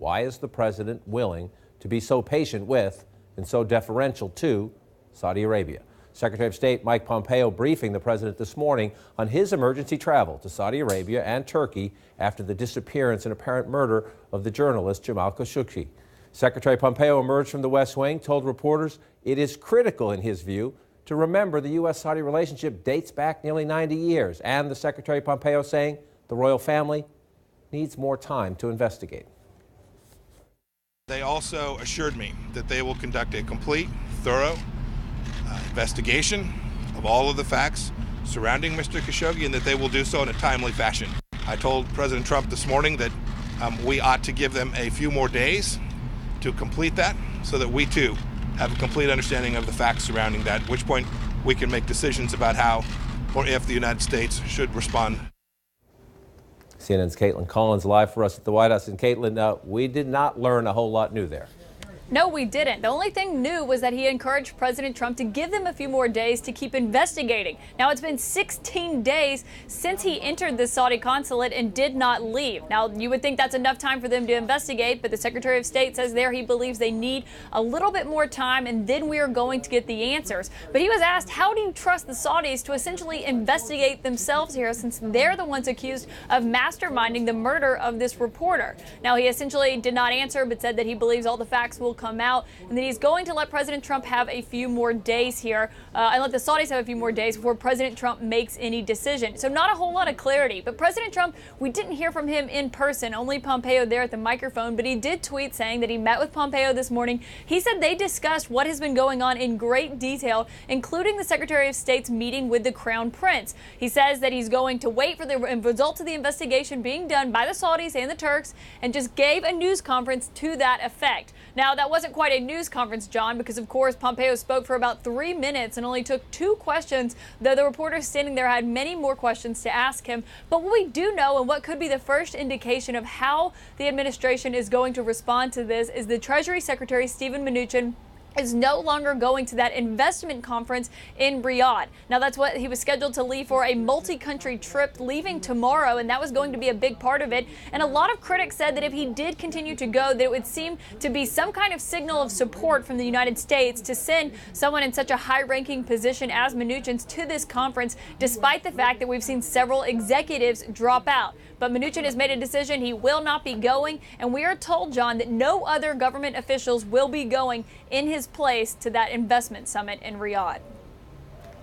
Why is the president willing to be so patient with and so deferential to Saudi Arabia? Secretary of State Mike Pompeo briefing the president this morning on his emergency travel to Saudi Arabia and Turkey after the disappearance and apparent murder of the journalist Jamal Khashoggi. Secretary Pompeo emerged from the West Wing, told reporters it is critical, in his view, to remember the U.S.-Saudi relationship dates back nearly 90 years, and the Secretary Pompeo saying the royal family needs more time to investigate. They also assured me that they will conduct a complete, thorough investigation of all of the facts surrounding Mr. Khashoggi, and that they will do so in a timely fashion. I told President Trump this morning that we ought to give them a few more days to complete that so that we too have a complete understanding of the facts surrounding that, at which point we can make decisions about how or if the United States should respond. CNN's Caitlin Collins live for us at the White House. And Caitlin, we did not learn a whole lot new there. No, we didn't. The only thing new was that he encouraged President Trump to give them a few more days to keep investigating. Now, it's been 16 days since he entered the Saudi consulate and did not leave. Now, you would think that's enough time for them to investigate, but the Secretary of State says there he believes they need a little bit more time, and then we are going to get the answers. But he was asked, how do you trust the Saudis to essentially investigate themselves here, since they're the ones accused of masterminding the murder of this reporter? Now, he essentially did not answer, but said that he believes all the facts will come out, and that he's going to let President Trump have a few more days here and let the Saudis have a few more days before President Trump makes any decision. So not a whole lot of clarity. But President Trump, we didn't hear from him in person, only Pompeo there at the microphone, but he did tweet saying that he met with Pompeo this morning. He said they discussed what has been going on in great detail, including the Secretary of State's meeting with the Crown Prince. He says that he's going to wait for the results of the investigation being done by the Saudis and the Turks, and just gave a news conference to that effect. Now, that wasn't quite a news conference, John, because, of course, Pompeo spoke for about 3 minutes and only took 2 questions, though the reporters standing there had many more questions to ask him. But what we do know, and what could be the first indication of how the administration is going to respond to this, is the Treasury Secretary, Stephen Mnuchin, is no longer going to that investment conference in Riyadh. Now, that's what he was scheduled to leave for, a multi-country trip, leaving tomorrow, and that was going to be a big part of it. And a lot of critics said that if he did continue to go, that it would seem to be some kind of signal of support from the United States to send someone in such a high-ranking position as Mnuchin's to this conference, despite the fact that we've seen several executives drop out. But Mnuchin has made a decision. He will not be going, and we are told, John, that no other government officials will be going in his place to that investment summit in Riyadh.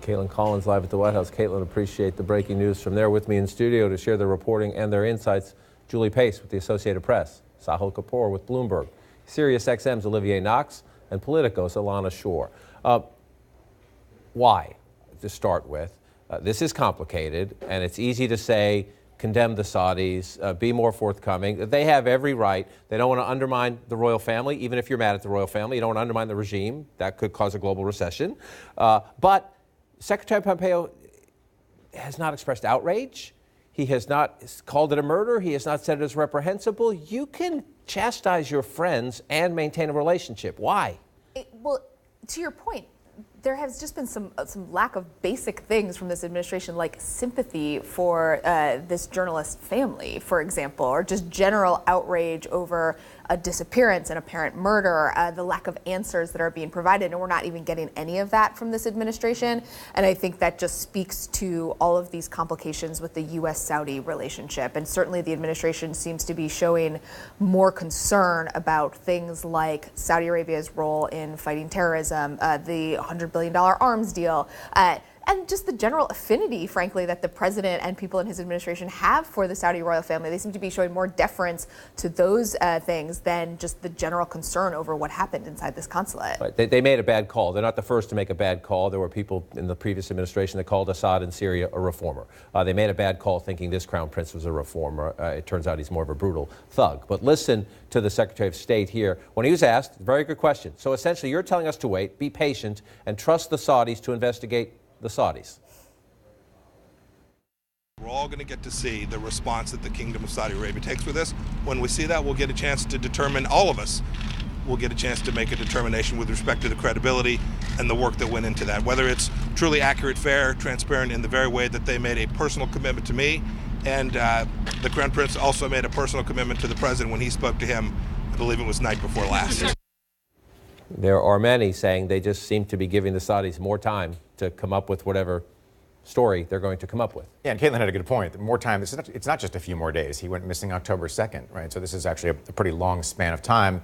Caitlin Collins live at the White House. Caitlin, appreciate the breaking news from there. With me in studio to share their reporting and their insights, Julie Pace with the Associated Press, Sahil Kapoor with Bloomberg, SiriusXM's Olivier Knox, and Politico's Alana Shore. Why, to start with? This is complicated, and it's easy to say, condemn the Saudis, be more forthcoming. They have every right. They don't want to undermine the royal family, even if you're mad at the royal family. You don't want to undermine the regime. That could cause a global recession. But Secretary Pompeo has not expressed outrage. He has not called it a murder. He has not said it is reprehensible. You can chastise your friends and maintain a relationship. Why? Well, to your point, there has just been some lack of basic things from this administration, like sympathy for this journalist family, for example, or just general outrage over a disappearance, an apparent murder, the lack of answers that are being provided, and we're not even getting any of that from this administration. And I think that just speaks to all of these complications with the U.S.-Saudi relationship. And certainly the administration seems to be showing more concern about things like Saudi Arabia's role in fighting terrorism, the $100 billion arms deal, and just the general affinity, frankly, that the president and people in his administration have for the Saudi royal family. They seem to be showing more deference to those things than just the general concern over what happened inside this consulate. Right. They made a bad call. They're not the first to make a bad call. There were people in the previous administration that called Assad in Syria a reformer. They made a bad call thinking this crown prince was a reformer. It turns out he's more of a brutal thug. But listen to the Secretary of State here when he was asked, very good question. So essentially, you're telling us to wait, be patient, and trust the Saudis to investigate the Saudis. We're all going to get to see the response that the Kingdom of Saudi Arabia takes with this. When we see that, we'll get a chance to determine, all of us will get a chance to make a determination with respect to the credibility and the work that went into that, whether it's truly accurate, fair, transparent in the very way that they made a personal commitment to me. And the Crown Prince also made a personal commitment to the president when he spoke to him believe it was night before last. There are many saying they just seem to be giving the Saudis more time to come up with whatever story they're going to come up with. Yeah, and Caitlin had a good point. More time, it's not just a few more days. He went missing October 2nd, right? So this is actually a pretty long span of time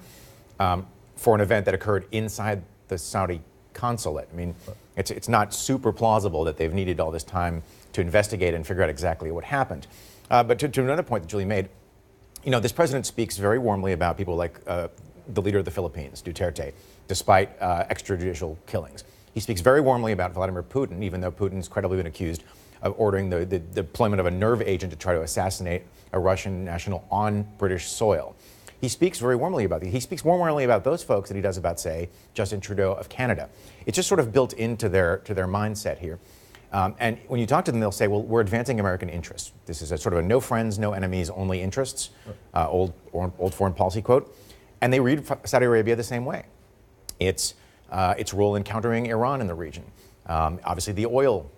for an event that occurred inside the Saudi consulate. I mean, it's not super plausible that they've needed all this time to investigate and figure out exactly what happened. But to another point that Julie made, you know, this president speaks very warmly about people like the leader of the Philippines, Duterte, despite extrajudicial killings. He speaks very warmly about Vladimir Putin, even though Putin's credibly been accused of ordering the deployment of a nerve agent to try to assassinate a Russian national on British soil. He speaks very warmly about these. He speaks more warmly about those folks than he does about, say, Justin Trudeau of Canada. It's just sort of built into their mindset here. And when you talk to them, they'll say, well, we're advancing American interests. This is a sort of a no friends, no enemies, only interests, old foreign policy quote. And they read Saudi Arabia the same way. Its role in countering Iran in the region, obviously the oil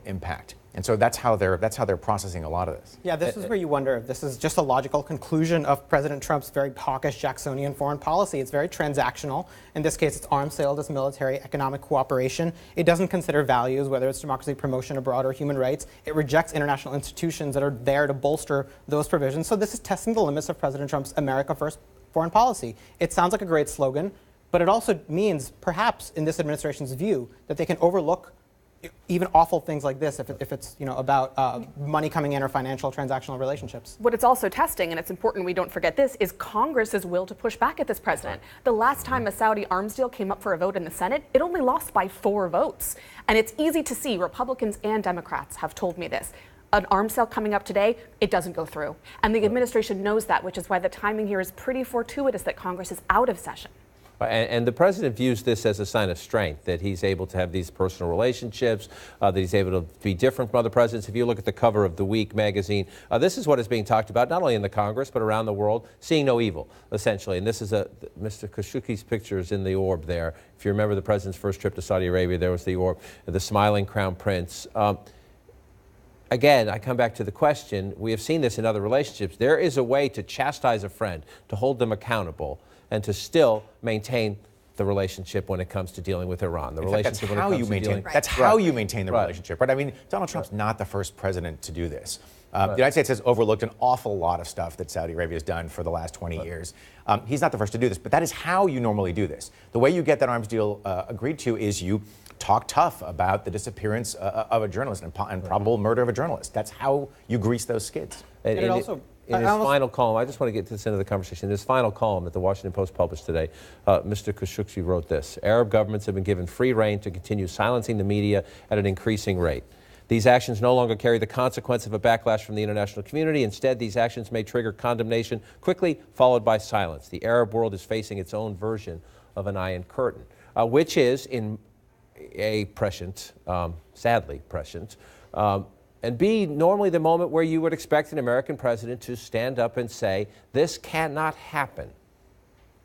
impact, and so that's how they're processing a lot of this. Yeah, this is where you wonder if this is just a logical conclusion of President Trump's very hawkish Jacksonian foreign policy. It's very transactional. In this case, it's arms sales, it's military, economic cooperation. It doesn't consider values, whether it's democracy promotion abroad or human rights. It rejects international institutions that are there to bolster those provisions. So this is testing the limits of President Trump's America First foreign policy. It sounds like a great slogan, but it also means, perhaps in this administration's view, that they can overlook even awful things like this if it's about money coming in or financial transactional relationships. What it's also testing, and it's important we don't forget this, is Congress's will to push back at this president. The last time a Saudi arms deal came up for a vote in the Senate, it only lost by 4 votes. And it's easy to see, Republicans and Democrats have told me this. An arms sale coming up today, it doesn't go through. And the administration knows that, which is why the timing here is pretty fortuitous that Congress is out of session. And the president views this as a sign of strength, that he's able to have these personal relationships, that he's able to be different from other presidents. If you look at the cover of The Week magazine, this is what is being talked about, not only in the Congress, but around the world, seeing no evil, essentially. And this is Mr. Khashoggi's picture is in the orb there. If you remember the president's first trip to Saudi Arabia, there was the orb, the smiling crown prince. Again, I come back to the question, we have seen this in other relationships. There is a way to chastise a friend, to hold them accountable, and to still maintain the relationship when it comes to dealing with Iran. That's how you maintain the relationship, right? I mean, Donald Trump's not the first president to do this. The United States has overlooked an awful lot of stuff that Saudi Arabia has done for the last 20 years. He's not the first to do this, but that is how you normally do this. The way you get that arms deal agreed to is you talk tough about the disappearance of a journalist and probable murder of a journalist. That's how you grease those skids. In his final column, I just want to get to this into the conversation. In his final column that the Washington Post published today, Mr. Khashoggi wrote this: Arab governments have been given free rein to continue silencing the media at an increasing rate. These actions no longer carry the consequence of a backlash from the international community. Instead, these actions may trigger condemnation, quickly followed by silence. The Arab world is facing its own version of an Iron Curtain, which is, in A, prescient, sadly prescient, and B, normally the moment where you would expect an American president to stand up and say, this cannot happen.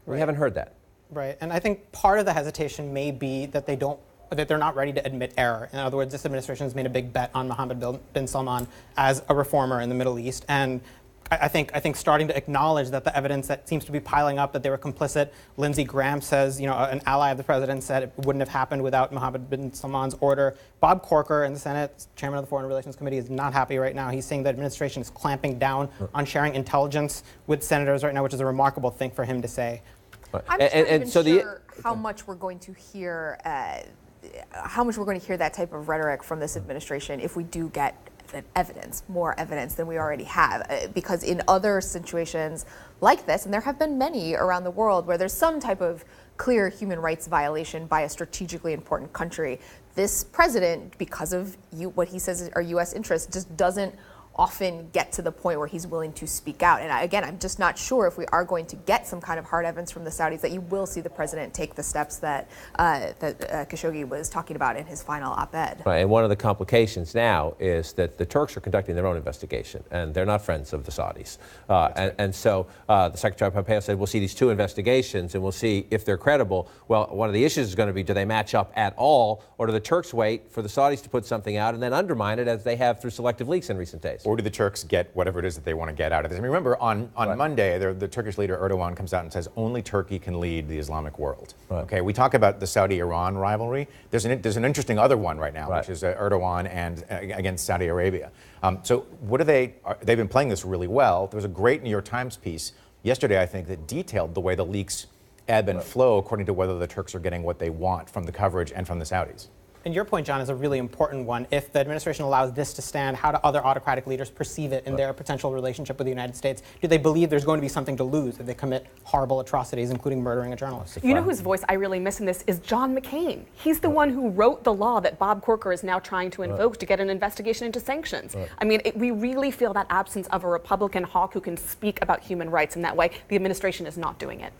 We haven't heard that. Right, and I think part of the hesitation may be that they're not ready to admit error. In other words, this administration has made a big bet on Mohammed bin Salman as a reformer in the Middle East, and I think starting to acknowledge that the evidence that seems to be piling up that they were complicit. Lindsey Graham says, an ally of the president said it wouldn't have happened without Mohammed bin Salman's order. Bob Corker in the Senate, chairman of the Foreign Relations Committee, is not happy right now. He's saying the administration is clamping down on sharing intelligence with senators right now, which is a remarkable thing for him to say. I'm just not even sure how much we're going to hear. How much we're going to hear that type of rhetoric from this administration if we do get more evidence than we already have, because in other situations like this, and there have been many around the world where there's some type of clear human rights violation by a strategically important country, this president, because of what he says are U.S. interests, just doesn't often get to the point where he's willing to speak out. And again, I'm just not sure if we are going to get some kind of hard evidence from the Saudis that you will see the president take the steps that Khashoggi was talking about in his final op-ed. Right, and one of the complications now is that the Turks are conducting their own investigation, and they're not friends of the Saudis. And so the Secretary Pompeo said, we'll see these 2 investigations, and we'll see if they're credible. Well, one of the issues is going to be, do they match up at all, or do the Turks wait for the Saudis to put something out and then undermine it, as they have through selective leaks in recent days? Or do the Turks get whatever it is that they want to get out of this? I mean, remember, on Monday, the Turkish leader Erdogan comes out and says only Turkey can lead the Islamic world. Okay, we talk about the Saudi-Iran rivalry. There's an interesting other one right now, which is Erdogan and against Saudi Arabia. So what are they've been playing this really well. There was a great New York Times piece yesterday, I think, that detailed the way the leaks ebb and flow according to whether the Turks are getting what they want from the coverage and from the Saudis. And your point, John, is a really important one. If the administration allows this to stand, how do other autocratic leaders perceive it in their potential relationship with the United States? Do they believe there's going to be something to lose if they commit horrible atrocities, including murdering a journalist? You know whose voice I really miss in this is John McCain. He's the one who wrote the law that Bob Corker is now trying to invoke to get an investigation into sanctions. I mean, we really feel that absence of a Republican hawk who can speak about human rights in that way. The administration is not doing it.